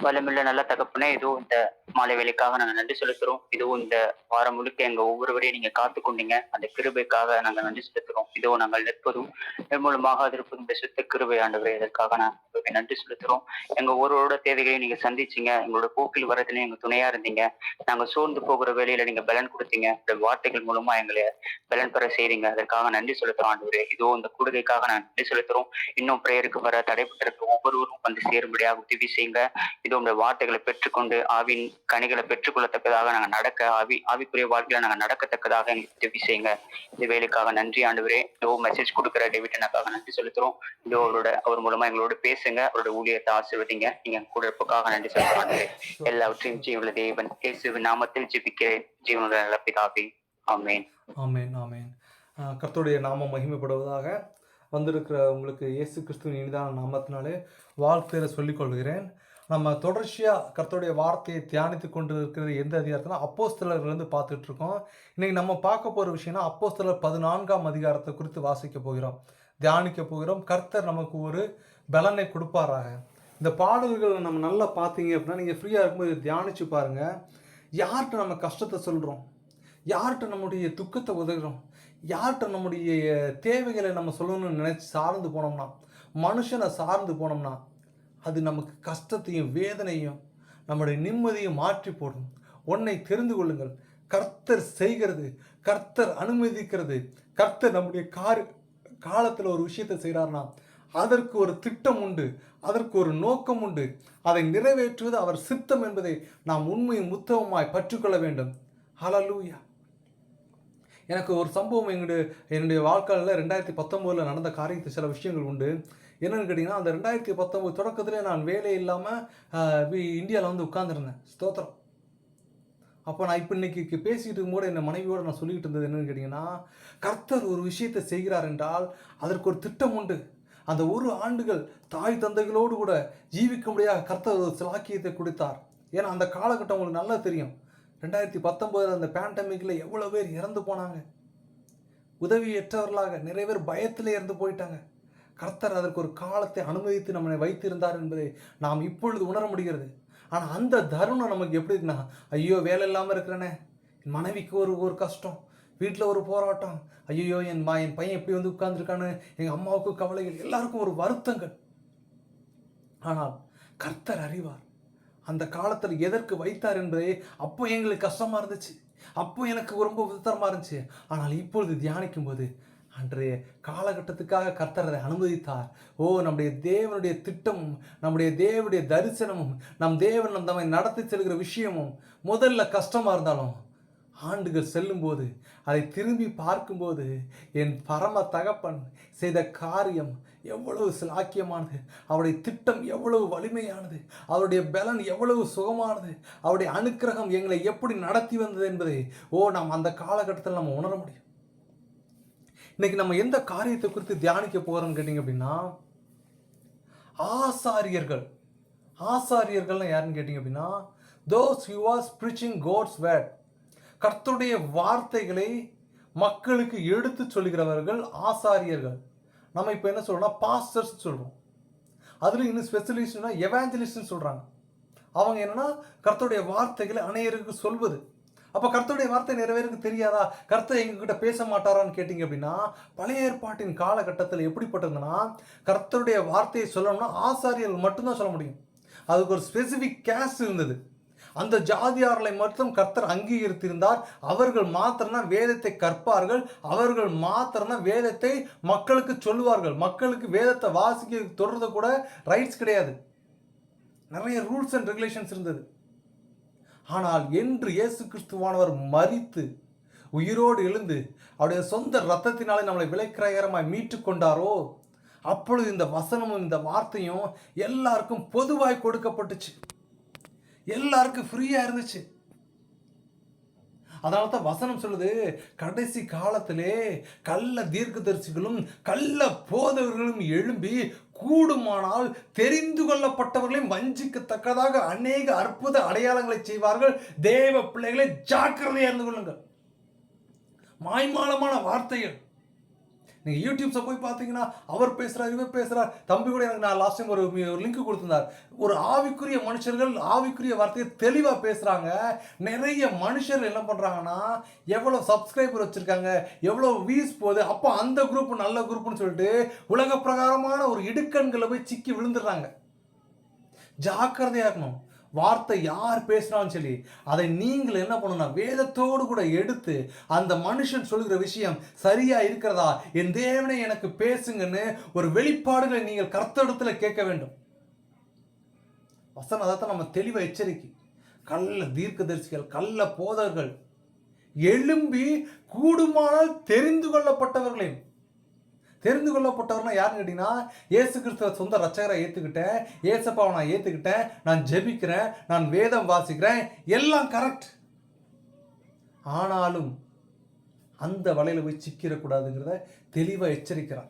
வல்லமையுள்ள நல்ல தகப்பனே, இதுவும் இந்த மாலை வேளைக்காக நாங்க நன்றி செலுத்துறோம். இதுவும் இந்த வாரம் முழுக்க எங்க ஒவ்வொருவரையும் நீங்க காத்துக்கொண்டீங்க. அந்த கிருபைக்காக நாங்க நன்றி செலுத்துறோம். இதோ நாங்கள் நிற்பதும் நிர்மூலமாக இருப்பதும் இந்த சுத்த கிருபை ஆண்டவரே. இதற்காக நான் உங்களுக்கு நன்றி செலுத்துறோம். எங்க ஒவ்வொருவரோட தேவைகளையும் நீங்க சந்திச்சீங்க. எங்களோட போக்கில் வரதுலயும் எங்க துணையா இருந்தீங்க. நாங்க சோர்ந்து போகிற வேளையில நீங்க பலன் கொடுத்தீங்க. இந்த வார்த்தைகள் மூலமா எங்களை பலன் பெற செய்றீங்க. அதற்காக நன்றி செலுத்துறோம் ஆண்டவரே. இதோ இந்த கூடுகைக்காக நான் நன்றி செலுத்துறோம். இன்னும் பிரேயருக்கு வர தடைப்பட்டிருக்க ஒவ்வொருவரும் வந்து சேரும்படியாக உதவி செய்யுங்க. இதோ உங்களுடைய வார்த்தைகளை பெற்றுக்கொண்டு ஆவின் கனிகளை பெற்றுக்கொள்ளத்தக்கதாக நாங்கள் நடக்க ஆவிக்குரிய வாழ்க்கையில நாங்கள் நடக்கத்தக்கதாக எங்களுக்கு உதவி செய்யுங்க. இந்த வேலைக்காக நன்றி ஆண்டவரே. இதோ மெசேஜ் கொடுக்குற டேவிட் அண்ணாக்காக நன்றி செலுத்துறோம். இதோ அவர் மூலமா எங்களோட பேசுங்க. அவரோட ஊழியத்தை ஆசீர்வதிங்க. நீங்க கூட இருப்பதற்காக நன்றி செலுத்துறோம். எல்லாவற்றையும் ஜீவனுள்ள தேவன் இயேசுவின் நாமத்தில் ஜெபிக்கிறேன். ஜீவனுள்ள நல்ல பிதாவே. ஆமென். ஆமென் ஆமென். கர்த்தருடைய நாமம் மகிமைப்படுவதாக. வந்திருக்கிற உங்களுக்கு இயேசு கிறிஸ்துவின் இனிதான நாமத்தினாலே வாழ்த்துக்களை சொல்லிக் கொள்கிறேன். நம்ம தொடர்ச்சியாக கர்த்தருடைய வார்த்தையை தியானித்து கொண்டு இருக்கிறது எந்த அதிகாரத்தினா அப்போஸ்தலர்லேருந்து பார்த்துட்டு இருக்கோம். இன்றைக்கி நம்ம பார்க்க போகிற விஷயம்னா அப்போஸ்தலர் 14ஆம் அதிகாரத்தை குறித்து வாசிக்க போகிறோம், தியானிக்க போகிறோம். கர்த்தர் நமக்கு ஒரு பலனை கொடுப்பாராக. இந்த பாடல்களை நம்ம நல்லா பார்த்தீங்க அப்படின்னா நீங்கள் ஃப்ரீயாக இருக்கும்போது தியானித்து பாருங்கள். யார்கிட்ட நம்ம கஷ்டத்தை சொல்கிறோம், யார்கிட்ட நம்முடைய துக்கத்தை உதவுறோம், யார்கிட்ட நம்முடைய தேவைகளை நம்ம சொல்லணும்னு நினச்சி சார்ந்து போனோம்னா, மனுஷனை சார்ந்து போனோம்னா அது நமக்கு கஷ்டத்தையும் வேதனையும் நம்முடைய நிம்மதியும் மாற்றி போடும். ஒன்றை தெரிந்து கொள்ளுங்கள், கர்த்தர் செய்கிறது, கர்த்தர் அனுமதிக்கிறது, கர்த்தர் நம்முடைய காலத்தில் ஒரு விஷயத்தை செய்கிறார்னா அதற்கு ஒரு திட்டம் உண்டு, அதற்கு ஒரு நோக்கம் உண்டு. அதை நிறைவேற்றுவது அவர் சித்தம் என்பதை நாம் உண்மையும் உத்தமமாய் பற்றிக்கொள்ள வேண்டும். ஹல்லேலூயா. எனக்கு ஒரு சம்பவம் என்னுடைய வாழ்க்கையில் 2019 நடந்த காரியத்தை சில விஷயங்கள் உண்டு. என்னென்னு கேட்டிங்கன்னா, அந்த 2019 தொடக்கத்தில் நான் வேலை இல்லாமல் இந்தியாவில் வந்து உட்காந்துருந்தேன். ஸ்தோத்திரம். அப்போ நான் இப்போ இன்றைக்கி பேசிக்கிட்டு இருக்கும்போது என் மனைவியோடு நான் சொல்லிக்கிட்டு இருந்தது என்னென்னு கேட்டிங்கன்னா, கர்த்தர் ஒரு விஷயத்தை செய்கிறார் என்றால் அதற்கு ஒரு திட்டம் உண்டு. அந்த 1 ஆண்டுகள் தாய் தந்தைகளோடு கூட ஜீவிக்க முடியாத கர்த்தர் ஒரு சிலாக்கியத்தை கொடுத்தார். ஏன்னா அந்த காலகட்டம் உங்களுக்கு நல்லா தெரியும். 2019 அந்த பேண்டமிக்கில் எவ்வளோ பேர் இறந்து போனாங்க, உதவியற்றவர்களாக நிறைய பேர் பயத்தில் இறந்து போயிட்டாங்க. கர்த்தர் அதற்கு ஒரு காலத்தை அனுமதித்து நம்மளை வைத்திருந்தார் என்பதை நாம் இப்பொழுது உணர முடிகிறது. ஆனால் அந்த தருணம் நமக்கு எப்படி இருக்குன்னா, ஐயோ வேலை இல்லாமல் இருக்கிறேனே, என் மனைவிக்கு ஒரு கஷ்டம், வீட்டில் ஒரு போராட்டம், ஐயோ என் பையன் எப்படி வந்து உட்கார்ந்துருக்கான்னு எங்கள் அம்மாவுக்கு கவலைகள், எல்லாருக்கும் ஒரு வருத்தங்கள். ஆனால் கர்த்தர் அறிவார் அந்த காலத்தில் எதற்கு வைத்தார் என்பதை. அப்போ எங்களுக்கு கஷ்டமாக இருந்துச்சு, அப்போ எனக்கு ரொம்ப விதத்தரமாக இருந்துச்சு. ஆனால் இப்பொழுது தியானிக்கும் போது அன்றைய காலகட்டத்துக்காக கர்த்தர் அதை அனுமதித்தார். நம்முடைய தேவனுடைய திட்டமும் நம்முடைய தேவனுடைய தரிசனமும் நம் தேவன் நம்மை நடத்தி செல்கிற விஷயமும் முதல்ல கஷ்டமாக இருந்தாலும் ஆண்டுகள் செல்லும்போது அதை திரும்பி பார்க்கும்போது என் பரம தகப்பன் செய்த காரியம் எவ்வளவு சிலாக்கியமானது, அவருடைய திட்டம் எவ்வளவு வலிமையானது, அவருடைய பலன் எவ்வளவு சுகமானது, அவருடைய அனுக்கிரகம் எங்களை எப்படி நடத்தி வந்தது என்பதை நாம் அந்த காலகட்டத்தில் நம்ம உணர முடியும். இன்னைக்கு நம்ம எந்த காரியத்தை குறித்து தியானிக்க போகிறோம்னு கேட்டிங்க அப்படின்னா, ஆசாரியர்கள்னா யாருன்னு கேட்டிங்க அப்படின்னா, those who was preaching God's word, கர்த்தருடைய வார்த்தைகளை மக்களுக்கு எடுத்து சொல்கிறவர்கள் ஆசாரியர்கள். நம்ம இப்போ என்ன சொல்கிறோம்னா பாஸ்டர்ஸ் சொல்கிறோம். அதில் இன்னும் ஸ்பெஷலிஸ்ட்னா எவாஞ்சலிஸ்ட்னு சொல்கிறாங்க. அவங்க என்னென்னா கர்த்தருடைய வார்த்தைகளை அநேகருக்கு சொல்வது. அப்போ கர்த்தருடைய வார்த்தை நிறைய பேருக்கு தெரியாதா, கர்த்தர் எங்ககிட்ட பேச மாட்டாரான்னு கேட்டிங்க அப்படின்னா, பழைய ஏற்பாட்டின் காலகட்டத்தில் எப்படிப்பட்டிருந்ததுன்னா, கர்த்தருடைய வார்த்தையை சொல்லணும்னா ஆசாரியர்கள் மட்டும்தான் சொல்ல முடியும். அதுக்கு ஒரு ஸ்பெசிஃபிக் கேஸ்ட் இருந்தது. அந்த ஜாதியார்களை மட்டும் கர்த்தர் அங்கீகரித்திருந்தார். அவர்கள் மாத்திரம்தான் வேதத்தை கற்பார்கள், அவர்கள் மாத்திரம்தான் வேதத்தை மக்களுக்கு சொல்லுவார்கள். மக்களுக்கு வேதத்தை வாசிக்க தொடர்றது கூட ரைட்ஸ் கிடையாது. நிறைய ரூல்ஸ் அண்ட் ரெகுலேஷன்ஸ் இருந்தது. ஆனால் என்று இயேசு கிறிஸ்துவானவர் மரித்து உயிரோடு எழுந்து அவருடைய சொந்த இரத்தத்தினாலே நம்மளை விலைக்கிரயமாய் மீட்டு கொண்டாரோ, அப்பொழுது இந்த வசனமும் இந்த வார்த்தையும் எல்லாருக்கும் பொதுவாய் கொடுக்கப்பட்டுச்சு, எல்லாருக்கும் ஃப்ரீயாக இருந்துச்சு. அதனால தான் வசனம் சொல்லுது, கடைசி காலத்திலே கள்ள தீர்க்கதரிசிகளும் கள்ள போதவர்களும் எழும்பி கூடுமானால் தெரிந்து கொள்ளப்பட்டவர்களையும் வஞ்சிக்கத்தக்கதாக அநேக அற்புத அடையாளங்களை செய்வார்கள். தேவ பிள்ளைகளை ஜாக்கிரதையாக இருந்து கொள்ளுங்கள். மாய்மாலமான வார்த்தைகள், நீங்கள் யூடியூப்ஸை போய் பார்த்தீங்கன்னா அவர் பேசுகிறார், இவர் பேசுகிறார். தம்பி கூட எனக்கு நான் லாஸ்ட் டைம் ஒரு லிங்க் கொடுத்துருந்தார். ஒரு ஆவிக்குரிய மனுஷர்கள் ஆவிக்குரிய வார்த்தையை தெளிவாக பேசுகிறாங்க. நிறைய மனுஷர்கள் என்ன பண்ணுறாங்கன்னா, எவ்வளோ சப்ஸ்கிரைபர் வச்சுருக்காங்க, எவ்வளோ வியூஸ் போகுது, அப்போ அந்த குரூப் நல்ல குரூப்னு சொல்லிட்டு உலக பிரகாரமான ஒரு இடுக்கண்களை போய் சிக்கி விழுந்துடுறாங்க. ஜாக்கிரதையாக இருக்கணும். வார்த்தை யார் பேசுகிறான்னு சொல்லி அதை நீங்கள் என்ன பண்ணணும்னா வேதத்தோடு கூட எடுத்து அந்த மனுஷன் சொல்கிற விஷயம் சரியா இருக்கிறதா, என் தேவனை எனக்கு பேசுங்கன்னு ஒரு வெளிப்பாடுகளை நீங்கள் கர்த்தரிடத்தில் கேட்க வேண்டும். வசனம் அதைத்தான் நம்ம தெளிவாக எச்சரிக்கை. கள்ள தீர்க்கதரிசிகள், கள்ள போதர்கள் எழும்பி கூடுமானால் தெரிந்து கொள்ளப்பட்டவர்களையும், தெரிந்து கொள்ளப்பட்டவர்னா யாருன்னு கேட்டீங்கன்னா, இயேசு கிறிஸ்துவ சொந்த ரட்சகரை ஏற்றுக்கிட்டேன், ஏசப்பாவை நான் ஏற்றுக்கிட்டேன், நான் ஜெபிக்கிறேன், நான் வேதம் வாசிக்கிறேன், எல்லாம் கரெக்ட். ஆனாலும் அந்த வலையில் போய் சிக்கிடக்கூடாதுங்கிறத தெளிவாக எச்சரிக்கிறார்.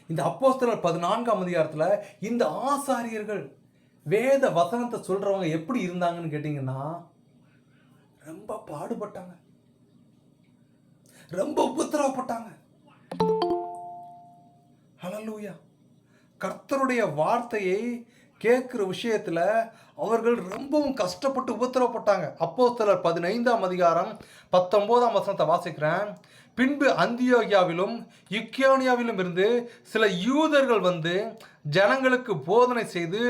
இந்த அப்போஸ்தலர் 14ஆம் அதிகாரத்தில் இந்த ஆசாரியர்கள் வேத வசனத்தை சொல்றவங்க எப்படி இருந்தாங்கன்னு கேட்டீங்கன்னா, ரொம்ப பாடுபட்டாங்க, ரொம்ப உபத்திரவப்பட்டாங்க. ஹல்லேலூயா. கர்த்தருடைய வார்த்தையை கேட்கிற விஷயத்துல அவர்கள் ரொம்பவும் கஷ்டப்பட்டு உபத்திரவப்பட்டாங்க. அப்போஸ்தலர் 15ஆம் அதிகாரம் 19ஆம் வசனத்தை வாசிக்கிறேன். பின்பு அந்தியோகியாவிலும் இக்கோனியாவிலும் இருந்து சில யூதர்கள் வந்து ஜனங்களுக்கு போதனை செய்து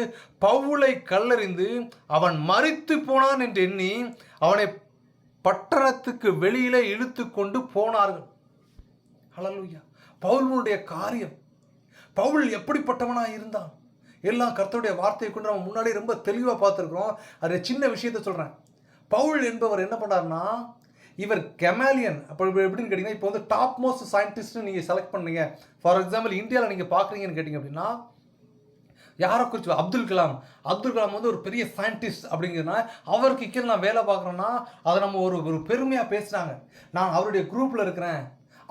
பவுலை கல்லறிந்து அவன் மரித்து போனான் என்று எண்ணி அவனை பட்டணத்துக்கு வெளியிலே இழுத்து கொண்டு போனார்கள். ஹல்லேலூயா. பவுலுடைய காரியம், பவுல் எப்படிப்பட்டவனாக இருந்தான் எல்லாம் கர்த்தருடைய வார்த்தையை கொண்டு நம்ம முன்னாடி ரொம்ப தெளிவாக பார்த்துருக்கிறோம். அது சின்ன விஷயத்தை சொல்கிறேன். பவுல் என்பவர் என்ன பண்ணார்னா, இவர் கெமாலியன். அப்போ எப்படின்னு கேட்டிங்கன்னா, இப்போ வந்து டாப் மோஸ்ட் சயின்டிஸ்ட்னு நீங்கள் செலக்ட் பண்ணீங்க. ஃபார் எக்ஸாம்பிள் இந்தியாவில் நீங்கள் பார்க்குறீங்கன்னு கேட்டிங்க அப்படின்னா, யாரை குறித்து அப்துல் கலாம். அப்துல் கலாம் வந்து ஒரு பெரிய சயின்டிஸ்ட் அப்படிங்கிறதுனா, அவருக்கு கீழே நான் வேலை பார்க்குறேன்னா அதை நம்ம ஒரு பெருமையாக பேசுகிறாங்க. நான் அவருடைய குரூப்பில் இருக்கிறேன்,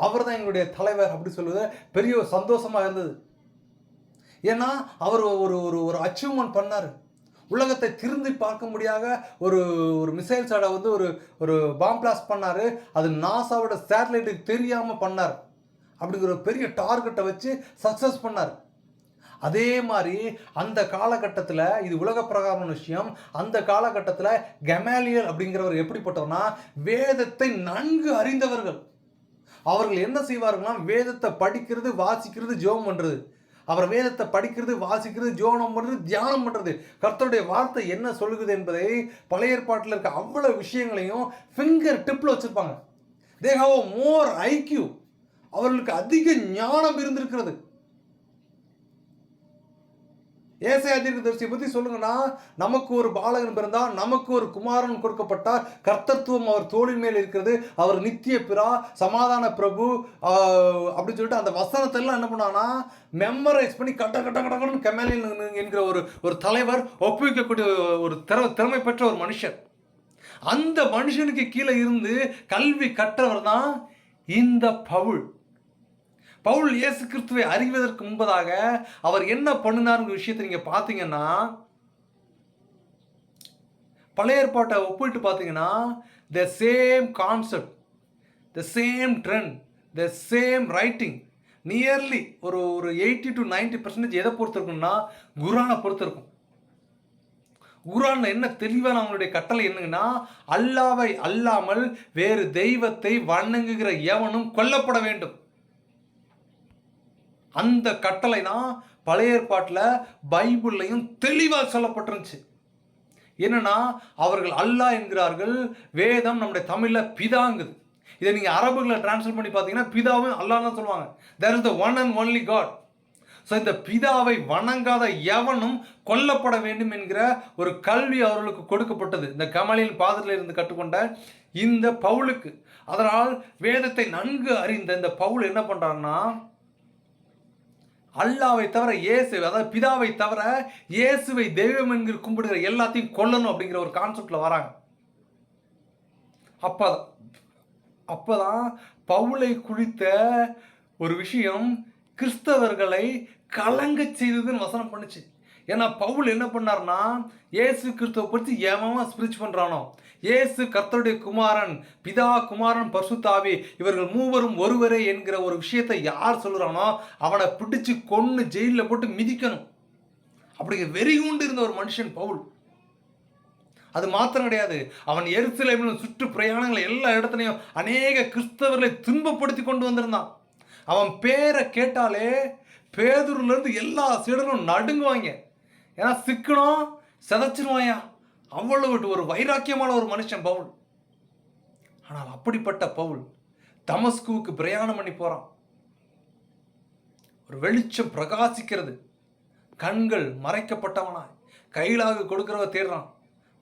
அவர் தான் எங்களுடைய தலைவர் அப்படி சொல்லுவது பெரிய ஒரு சந்தோஷமாக இருந்தது. ஏன்னா அவர் ஒரு அச்சீவ்மெண்ட் பண்ணார். உலகத்தை திரும்பி பார்க்க முடியாத ஒரு மிசைல் சாடை வந்து ஒரு பாம் பிளாஸ்ட் பண்ணார். அது நாசாவோட சேட்டலைட்டுக்கு தெரியாமல் பண்ணார். அப்படிங்கிற ஒரு பெரிய டார்கெட்டை வச்சு சக்ஸஸ் பண்ணார். அதே மாதிரி அந்த காலகட்டத்தில், இது உலக பிரகாரமான விஷயம், அந்த காலகட்டத்தில் கெமாலியல் அப்படிங்கிறவர் எப்படிப்பட்டவர்னா, வேதத்தை நன்கு அறிந்தவர்கள். அவர்கள் என்ன செய்வார்கள்னா, வேதத்தை படிக்கிறது, வாசிக்கிறது, ஜெபம் பண்ணுறது. அவர் வேதத்தை படிக்கிறது, வாசிக்கிறது, ஜெபம் பண்ணுறது, தியானம் பண்ணுறது, கர்த்தருடைய வார்த்தை என்ன சொல்லுகிறது என்பதை பழைய ஏற்பாட்டில் இருக்க அவ்வளவு விஷயங்களையும் ஃபிங்கர் டிப்பில் வச்சுருப்பாங்க. They have more IQ. அவர்களுக்கு அதிக ஞானம் இருந்திருக்கிறது. ஏசாயா தீர்க்கதரிசியை பற்றி சொல்லுங்கன்னா, நமக்கு ஒரு பாலகன் பிறந்தார், நமக்கு ஒரு குமாரன் கொடுக்கப்பட்டார், கர்த்தத்துவம் அவர் தோளின் மேல் இருக்கிறது, அவர் நித்திய பிதா, சமாதான பிரபு அப்படின்னு சொல்லிட்டு அந்த வசனத்தை எல்லாம் என்ன பண்ணாங்கன்னா மெமரைஸ் பண்ணி கடன்னு கெமாலியன் என்கிற ஒரு தலைவர் ஒப்புவிக்கக்கூடிய ஒரு திறமை பெற்ற ஒரு மனுஷன். அந்த மனுஷனுக்கு கீழே இருந்து கல்வி கற்றவர் தான் இந்த பவுல். பவுல் இயேசு கிறிஸ்துவை அறிவதற்கு முன்பதாக அவர் என்ன பண்ணினார்ங்கிற விஷயத்தை நீங்க பார்த்தீங்கன்னா, பழைய ஏற்பாட்டை ஒப்பிட்டு பார்த்தீங்கன்னா, the same concept, the same trend, the same writing, nearly ஒரு 80 to 90% எதை பொறுத்து இருக்குன்னா குரானை பொறுத்து இருக்கும். குரான் என்ன தெளிவான அவங்களுடைய கட்டளை என்னங்கன்னா, அல்லாவை அல்லாமல் வேறு தெய்வத்தை வணங்குகிற எவனும் கொல்லப்பட வேண்டும். அந்த கட்டளை தான் பழைய ஏற்பாட்டில் பைபிள்லையும் தெளிவாக சொல்லப்பட்டிருந்துச்சு. என்னன்னா, அவர்கள் அல்லாஹ் என்கிறார்கள், வேதம் நம்முடைய தமிழில் பிதாங்குது. இதை நீங்கள் அரபுகளை டிரான்ஸ்லேட் பண்ணி பார்த்தீங்கன்னா பிதாவும் அல்லாஹ் தான் சொல்லுவாங்க. There is the one and only God. So இந்த பிதாவை வணங்காத எவனும் கொல்லப்பட வேண்டும் என்கிற ஒரு கல்வி அவர்களுக்கு கொடுக்கப்பட்டது, இந்த கமலின் பாதத்தில் இருந்து கற்றுக்கொண்ட இந்த பவுலுக்கு. அதனால் வேதத்தை நன்கு அறிந்த இந்த பவுல் என்ன பண்ணுறாருன்னா, அல்லாவை தவிர இயேசு, அதாவது பிதாவை தவிர இயேசுவை தெய்வம் என்கிற கும்பிடுகிற எல்லாத்தையும் கொல்லணும் அப்படிங்கிற ஒரு கான்செப்ட்ல வராங்க. அப்பதான் பவுலை குறித்த ஒரு விஷயம் கிறிஸ்தவர்களை கலங்க செய்ததுன்னு வசனம் பண்ணுச்சு. ஏன்னா பவுல் என்ன பண்ணார்னா, இயேசு கிறிஸ்துவை பற்றி எவன் ஸ்பிரிச் பண்றானோ, இயேசு கர்த்தருடைய குமாரன், பிதா குமாரன் பரிசுத்த ஆவி இவர்கள் மூவரும் ஒருவரே என்கிற ஒரு விஷயத்தை யார் சொல்றானோ அவனை பிடிச்சு கொன்னு ஜெயில போட்டு மிதிக்கணும். அப்படி வெறி கொண்டு இருந்த ஒரு மனுஷன் பவுல். அது மாத்திரம் கிடையாது, அவன் எருசலேமிலும் சுற்று பிரயாணங்களை எல்லா இடத்துலையும் அநேக கிறிஸ்தவர்களை துன்பப்படுத்தி கொண்டு வந்திருந்தான். அவன் பேரை கேட்டாலே பேதுருல இருந்து எல்லா சீடரும் நடுங்குவாங்க. ஏன்னா சிக்கணும் செதைச்சிருவாயா, அவ்வளவு ஒரு வைராக்கியமான ஒரு மனுஷன் பவுல். ஆனால் அப்படிப்பட்ட பவுல் தமஸ்குவுக்கு பிரயாணம் பண்ணி போறான். ஒரு வெளிச்சம் பிரகாசிக்கிறது, கண்கள் மறைக்கப்பட்டவனாய் கையிலாக கொடுக்கிறவ தேடுறான்.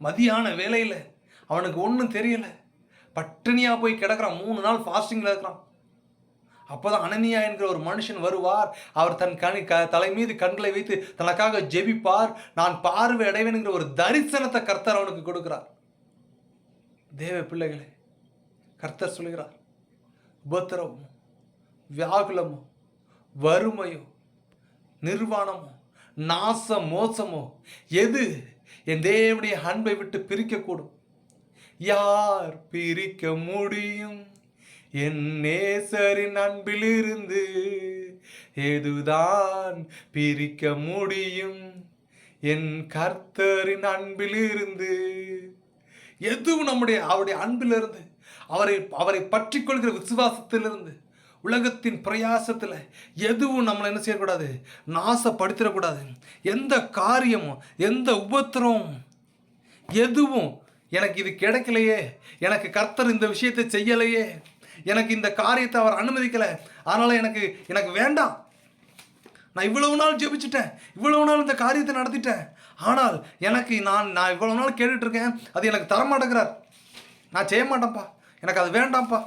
மதியான வேலையில் அவனுக்கு ஒன்றும் தெரியல, பட்டினியாக போய் கிடக்கிறான். 3 நாள் ஃபாஸ்டிங்கில் இருக்கிறான். அப்போதான் அனனியா என்கிற ஒரு மனுஷன் வருவார். அவர் தன் தலை மீது கண்களை வைத்து தனக்காக ஜெபிப்பார். நான் பார்வை அடைவேன்கிற ஒரு தரிசனத்தை கர்த்தர் அவனுக்கு கொடுக்கிறார். தேவ பிள்ளைகளே, கர்த்தர் சொல்கிறார், உபத்திரவமோ வியாகுலமோ வறுமையோ நிர்வாணமோ நாச மோசமோ எது என் தேவனுடைய அன்பை விட்டு பிரிக்கக்கூடும்? யார் பிரிக்க முடியும் என் நேசரின் அன்பிலிருந்து? எதுதான் பிரிக்க முடியும் என் கர்த்தரின் அன்பிலிருந்து? எதுவும் அவருடைய அன்பிலிருந்து, அவரை பற்றி கொள்கிற விசுவாசத்திலிருந்து, உலகத்தின் பிரயாசத்தில் எதுவும் நம்மளை என்ன செய்யக்கூடாது, நாசப்படுத்திடக்கூடாது. எந்த காரியமும் எந்த உபத்திரமும் எதுவும் எனக்கு இது கிடைக்கலையே, எனக்கு கர்த்தர் இந்த விஷயத்தை செய்யலையே, எனக்கு இந்த காரியத்தை அவர் அனுமதிக்கலை, அதனால் எனக்கு வேண்டாம், நான் இவ்வளவு நாள் ஜெபிச்சிட்டேன், இவ்வளவு நாள் இந்த காரியத்தை நடத்திட்டேன், ஆனால் எனக்கு நான் இவ்வளவு நாள் கேட்டுட்டு இருக்கேன், அது எனக்கு தரமாட்டேங்கிறார், நான் செய்ய மாட்டேன்ப்பா, எனக்கு அது வேண்டாம்ப்பா.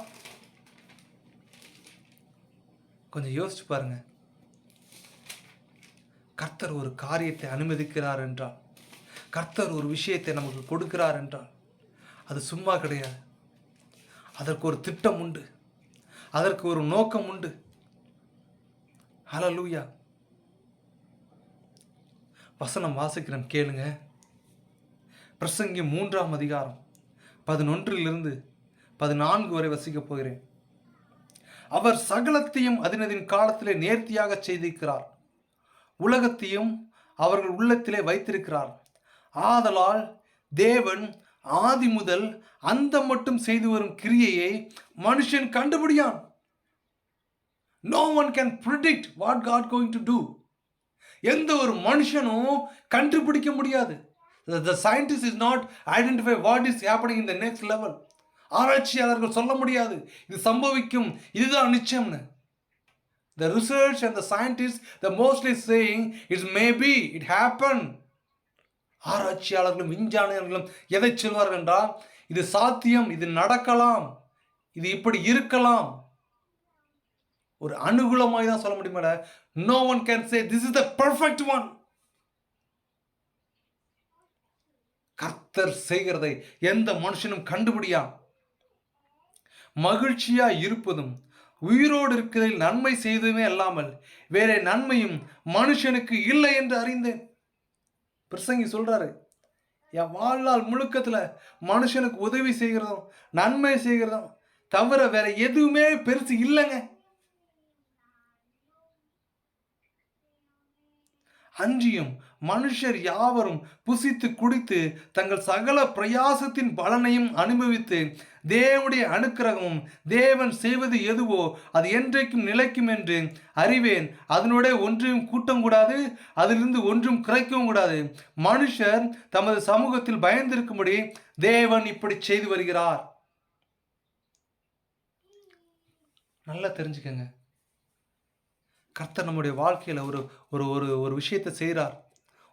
கொஞ்சம் யோசிச்சு பாருங்க. கர்த்தர் ஒரு காரியத்தை அனுமதிக்கிறார் என்றால், கர்த்தர் ஒரு விஷயத்தை நமக்கு கொடுக்கிறார் என்றால் அது சும்மா கிடையாது. அதற்கு ஒரு திட்டம் உண்டு, அதற்கு ஒரு நோக்கம் உண்டு. ஹல்லேலூயா. வசனம் வாசிக்கிறேன், கேளுங்க. பிரசங்கி 3ஆம் அதிகாரம் 11 14 வரை வசிக்கப் போகிறேன். அவர் சகலத்தையும் அதனதின் காலத்திலே நேர்த்தியாக செய்திருக்கிறார், உலகத்தையும் அவர்கள் உள்ளத்திலே வைத்திருக்கிறார். ஆதலால் தேவன் ஆதி முதல் அந்த மட்டும் செய்து வரும் கிரியையை மனுஷன் கண்டுபிடியான். No one can predict what God going to do. எந்த ஒரு மனுஷனும் கண்டுபிடிக்க முடியாது. The scientist is not identify what is happening in the next level. ஆராய்ச்சியாளர்கள் சொல்ல முடியாது இது சம்பவிக்கும், இதுதான் நிச்சயம்னு. The research and the scientists the mostly saying is maybe it happen. ஆராய்ச்சியாளர்களும் விஞ்ஞானிகளும் எதை சொல்வார்கள் என்றால், இது சாத்தியம், இது நடக்கலாம், இது இப்படி இருக்கலாம். ஒரு அனுகூலமாய் தான் சொல்ல முடியுமா? No one can say this is the perfect one. கர்த்தர் செய்கிறதை எந்த மனுஷனும் கண்டுபிடியான். மகிழ்ச்சியா இருப்பதும் உயிரோடு இருக்கிறதில் நன்மை செய்ததுமே அல்லாமல் வேற நன்மையும் மனுஷனுக்கு இல்லை என்று அறிந்தேன். பிரசங்கி சொல்றாரு, என் வாழ்நாள் முழுக்கத்துல மனுஷனுக்கு உதவி செய்கிறதும் நன்மை செய்கிறதும் தவிர வேற எதுவுமே பெருசு இல்லைங்க. அன்றியும் மனுஷர் யாவரும் புசித்து குடித்து தங்கள் சகல பிரயாசத்தின் பலனையும் அனுபவித்து தேவனுடைய அனுக்கிரகமும் தேவன் செய்வது எதுவோ அது என்றைக்கும் நிலைக்கும் என்று அறிவேன். அதனுடைய ஒன்றையும் கூட்டம் கூடாது, அதிலிருந்து ஒன்றும் குறைக்கவும் கூடாது. மனுஷர் தமது சமூகத்தில் பயந்திருக்கும்படி தேவன் இப்படி செய்து வருகிறார். நல்லா தெரிஞ்சுக்கங்க, கர்த்தர் நம்முடைய வாழ்க்கையில் ஒரு ஒரு ஒரு ஒரு விஷயத்தை செய்கிறார்,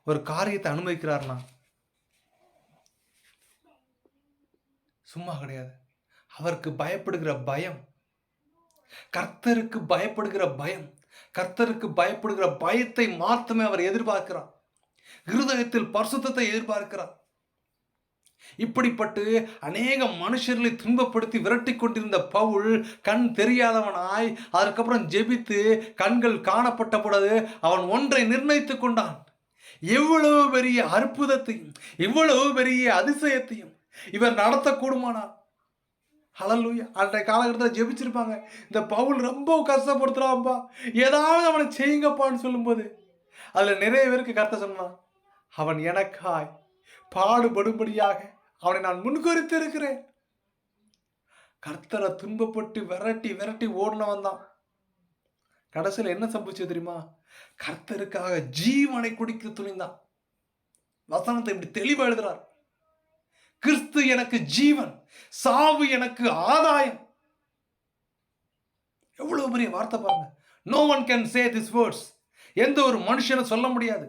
ஒரு காரியத்தை அனுமதிக்கிறார்னா சும்மா கிடையாது. அவருக்கு பயப்படுகிற பயம், கர்த்தருக்கு பயப்படுகிற பயம், கர்த்தருக்கு பயப்படுகிற பயத்தை மாத்திரமே அவர் எதிர்பார்க்கிறார். இருதயத்தில் பரிசுத்தத்தை எதிர்பார்க்கிறார். இப்படிப்பட்டு அநேக மனுஷர்களை துன்பப்படுத்தி விரட்டி கொண்டிருந்த பவுல் கண் தெரியாதவனாய் அதுக்கப்புறம் ஜெபித்து கண்கள் காணப்பட்ட பொழுது அவன் ஒன்றை நிர்ணயித்துக் கொண்டான். எவ்வளவு பெரிய அற்புதத்தையும் இவ்வளவு பெரிய அதிசயத்தையும் இவர் நடத்தக்கூடுமானார். ஹல்லேலூயா. அன்றைய காலகட்டத்தில் ஜெபிச்சிருப்பாங்க, இந்த பவுல் ரொம்ப கஷ்டப்படுத்துறான்ப்பா, ஏதாவது அவனை செய்யுங்கப்பான்னு சொல்லும்போது அதுல நிறைய பேருக்கு கர்த்தர் சொன்னான், அவன் எனக்காய் பாடுபடும்படியாக அவனை நான் முன்குறித்து இருக்கிறேன். கர்த்தரை துன்பப்பட்டு விரட்டி விரட்டி ஓடினவன் தான். கடைசியில் என்ன சம்பவிச்சது தெரியுமா? கர்த்தருக்காக ஜீவனை குடிக்க துணிந்தான். வசனத்தை இப்படி தெளிவா எழுதுறார். கிறிஸ்து எனக்கு ஜீவன், சாவு எனக்கு ஆதாயம். எவ்வளவு பெரிய வார்த்தை பாருங்க. No one can say these words. எந்த ஒரு மனுஷனும் சொல்ல முடியாது.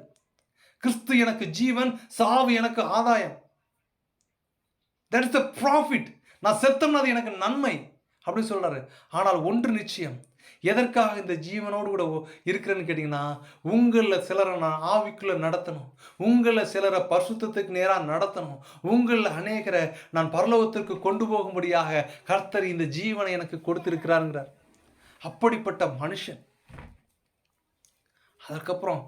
கிறிஸ்து எனக்கு ஜீவன், சாவு எனக்கு ஆதாயம். That is the profit. நான் செத்தோம்னா அது எனக்கு நன்மை அப்படி சொல்றாரு. ஆனால் ஒன்று நிச்சயம், எதற்காக இந்த ஜீவனோடு கூட இருக்கிறேன்னு கேட்டீங்கன்னா, உங்களில் சிலரை நான் ஆவிக்குள்ள நடத்தணும், உங்களில் சிலரை பரிசுத்தத்துக்கு நேராக நடத்தணும், உங்களில் அநேகரை நான் பரலோகத்திற்கு கொண்டு போகும்படியாக கர்த்தர் இந்த ஜீவனை எனக்கு கொடுத்திருக்கிறாருங்கிறார். அப்படிப்பட்ட மனுஷன் அதற்கப்புறம்